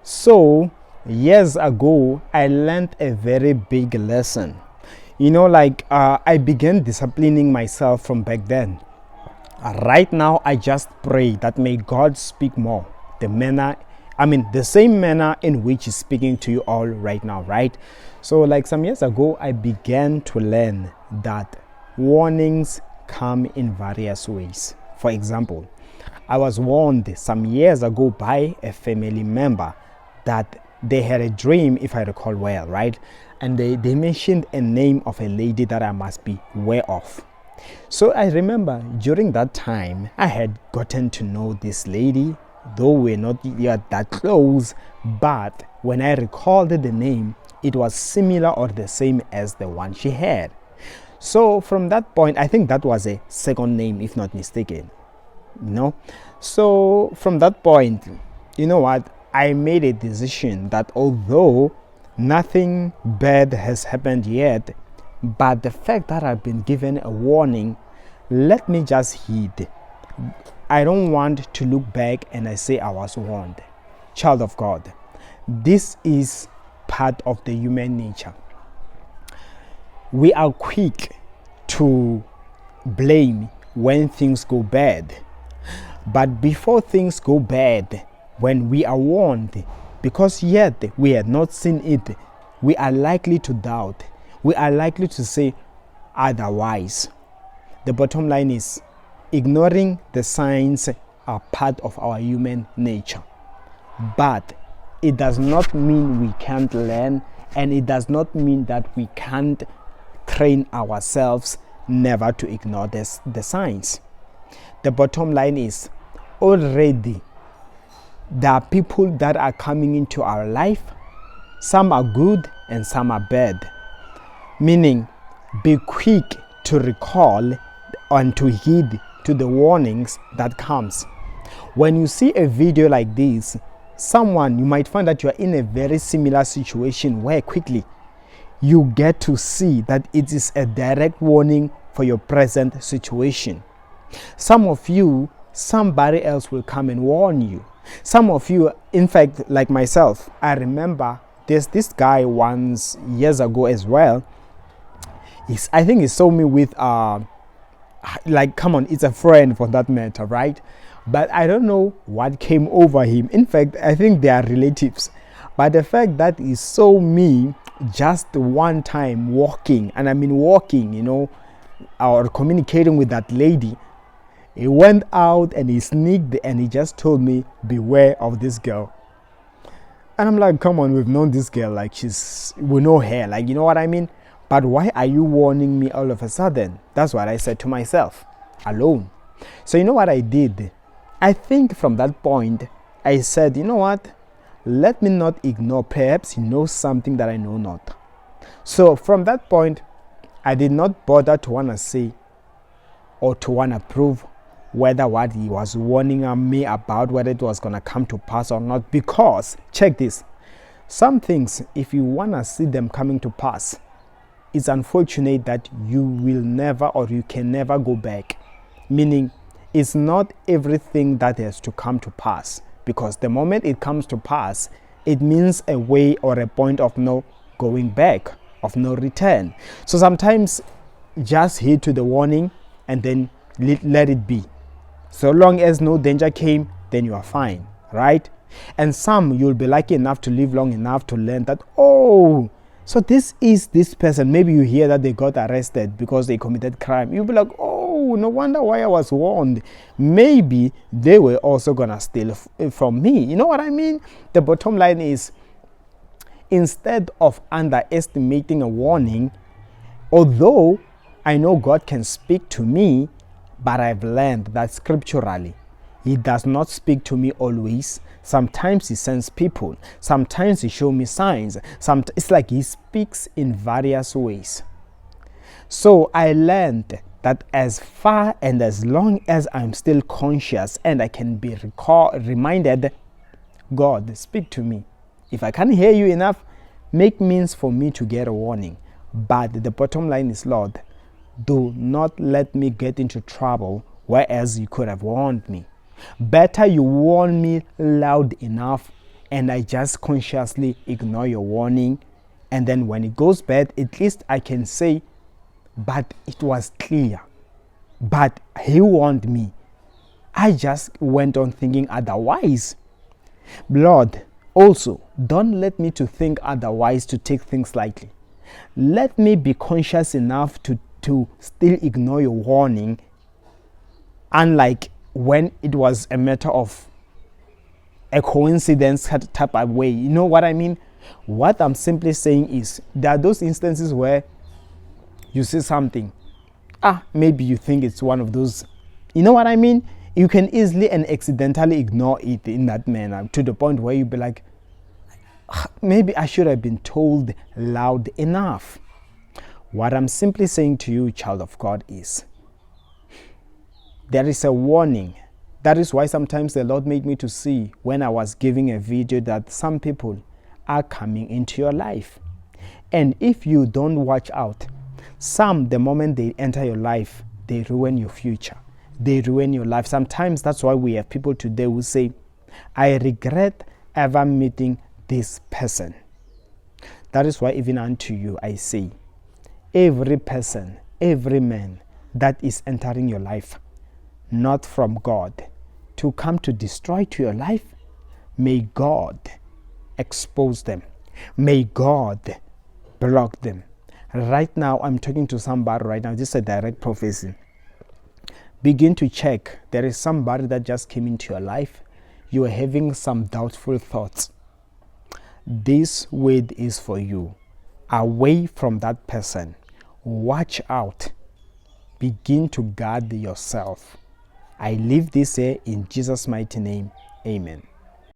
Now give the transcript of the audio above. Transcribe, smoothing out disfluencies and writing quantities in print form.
So, years ago, I learned a very big lesson. I began disciplining myself from back then. Right now, I just pray that may God speak more. The same manner in which He's speaking to you all right now, right? So, like some years ago, I began to learn that warnings come in various ways. For example, I was warned some years ago by a family member that they had a dream, if I recall well, right? And they mentioned a name of a lady that I must be aware of. So I remember during that time, I had gotten to know this lady, though we're not yet that close, but when I recalled the name, it was similar or the same as the one she had. So from that point, I think that was a second name, if not mistaken. So from that point, you know what? I made a decision that although nothing bad has happened yet, but the fact that I've been given a warning, let me just heed. I don't want to look back and I say I was warned. Child of God, this is part of the human nature. We are quick to blame when things go bad. But before things go bad, when we are warned, because yet we had not seen it, we are likely to doubt. We are likely to say otherwise. The bottom line is, ignoring the signs are part of our human nature. But it does not mean we can't learn, and it does not mean that we can't train ourselves never to ignore the signs. The bottom line is, already there are people that are coming into our life. Some are good and some are bad. Meaning, be quick to recall and to heed to the warnings that comes. When you see a video like this, you might find that you are in a very similar situation where quickly you get to see that it is a direct warning for your present situation. Some of you, somebody else will come and warn you. Some of you, in fact, like myself, I remember there's this guy once years ago as well. I think he saw me with it's a friend for that matter, right? But I don't know what came over him. In fact, I think they are relatives. But the fact that he saw me just one time walking, and I mean walking, or communicating with that lady, he went out and he sneaked and he just told me, beware of this girl. And I'm like, come on, we've known this girl, we know her, you know what I mean? But why are you warning me all of a sudden? That's what I said to myself, alone. So you know what I did? I think from that point, I said, you know what? Let me not ignore. Perhaps he knows something that I know not. So from that point, I did not bother to want to say or to want to prove whether what he was warning me about, whether it was going to come to pass or not. Because, check this, some things, if you want to see them coming to pass, it's unfortunate that you will never or you can never go back. Meaning, it's not everything that has to come to pass. Because the moment it comes to pass, it means a way or a point of no going back, of no return. So sometimes just heed to the warning and then let it be. So long as no danger came, then you are fine, right? And some, you'll be lucky enough to live long enough to learn that, so this is this person. Maybe you hear that they got arrested because they committed crime. You'll be like, no wonder why I was warned. Maybe they were also going to steal from me. You know what I mean? The bottom line is, instead of underestimating a warning, although I know God can speak to me, but I've learned that scripturally, He does not speak to me always. Sometimes He sends people. Sometimes He shows me signs. It's like He speaks in various ways. So I learned that as far and as long as I'm still conscious and I can be reminded, God, speak to me. If I can't hear you enough, make means for me to get a warning. But the bottom line is, Lord, do not let me get into trouble, whereas you could have warned me. Better you warn me loud enough and I just consciously ignore your warning, and then when it goes bad, at least I can say, but it was clear, but he warned me. I just went on thinking otherwise. Lord, also, don't let me to think otherwise, to take things lightly. Let me be conscious enough to still ignore your warning, unlike when it was a matter of a coincidence type of way. You know what I mean? What I'm simply saying is, there are those instances where you see something, maybe you think it's one of those, you know what I mean? You can easily and accidentally ignore it in that manner, to the point where you be like, maybe I should have been told loud enough. What I'm simply saying to you, child of God, is there is a warning. That is why sometimes the Lord made me to see, when I was giving a video, that some people are coming into your life. And if you don't watch out, some, the moment they enter your life, they ruin your future. They ruin your life. Sometimes that's why we have people today who say, I regret ever meeting this person. That is why even unto you I say, every person, every man that is entering your life, not from God, to come to destroy to your life, may God expose them. May God block them. Right now, I'm talking to somebody right now. This is a direct prophecy. Begin to check. There is somebody that just came into your life. You are having some doubtful thoughts. This word is for you. Away from that person. Watch out. Begin to guard yourself. I leave this here in Jesus' mighty name. Amen.